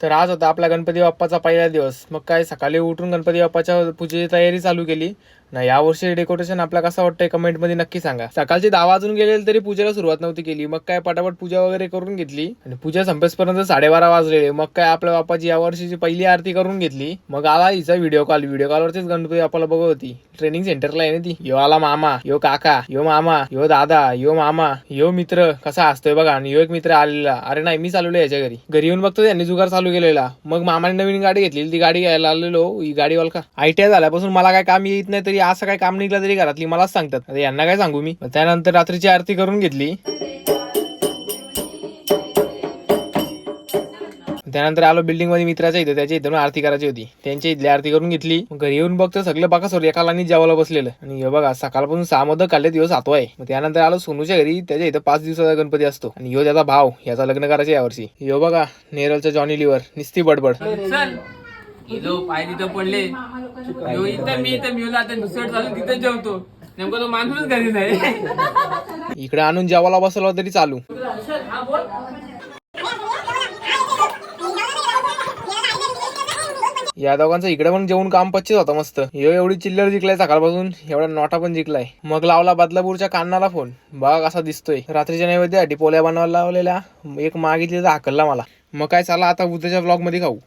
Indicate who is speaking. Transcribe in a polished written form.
Speaker 1: तर आज होता आपला गणपती बाप्पाचा पहिला दिवस. मग काय सकाळी उठून गणपती बाप्पाच्या पूजेची तयारी चालू केली ना. यावर्षी डेकोरेशन आपला कसं वाटतंय कमेंट मध्ये नक्की सांगा. सकाळचे 10 वाजून गेले तरी पूजेला सुरुवात नव्हती केली. मग काय पटापट पूजा वगैरे करून घेतली आणि पूजा संपेपर्यंत 12:30 वाजलेले. मग काय आपल्या बाप्पाची यावर्षीची पहिली आरती करून घेतली. मग आला हिचा व्हिडिओ कॉलवरतीच गणपती बाप्पाला बघत होती. ट्रेनिंग सेंटरला आहे ना ती. यो आला मामा, यो काका, यो मामा, यो दादा, यो मामा, यो मित्र कसा असतोय बघा. आणि यो एक मित्र आलेला. अरे नाही, मी चालवलो याच्या घरी येऊन बघतो त्यांनी जुगार चालू केलेला. मग मामाने नवीन गाडी घेतली, ती गाडी घ्यायला आलेलो. ही गाडी वालका ITI झाल्यापासून मला काय काम येत नाही, तरी असं काय काम निघलं तरी घरातली मलाच सांगतात. आता यांना काय सांगू मी. त्यानंतर रात्रीची आरती करून घेतली. त्यानंतर आलो बिल्डिंग मध्ये मित्राच्या इथं, त्याच्या इथून आरती करायची होती. त्यांच्या इथली आरती करून घेतली. घरी येऊन बघतो सगळं बाकासोर एका लाईनीत जेवायला बसलेलं. आणि हे बघा सकाळपासून 6 मोदक काढले, दिवस 7वा आहे. त्यानंतर आलो सोनूच्या घरी, त्याच्या इथं 5 दिवसाचा गणपती असतो. आणि ह्यो त्याचा भाव, याचा लग्न करायचं यावर्षी. ह्यो बघा नेरलच्या जॉनी लिव्हर निस्ती बडबड.
Speaker 2: पाय तिथं पडले मी आता दुसरं चालू तिथं जेवतो. नेमकं तो माणूसच घरी नाही.
Speaker 1: इकडे आणून जेवायला बसला तरी चालू. या दोघांचं इकडे पण जेवून काम पच्चीस होता मस्त. ह्यो एवढी चिल्लर जिंकलाय सकाळपासून, एवढा नोटा पण जिंकलाय. मग लावला बदलापूरच्या कान्नाला फोन. बघा कसा दिसतोय. रात्रीच्या नैवेद्यासाठी पोळ्या बनवायला लावलेल्या. एक मागितली तर हाकलला मला. मग काय, चला आता उद्याच्या ब्लॉग मध्ये खाऊ.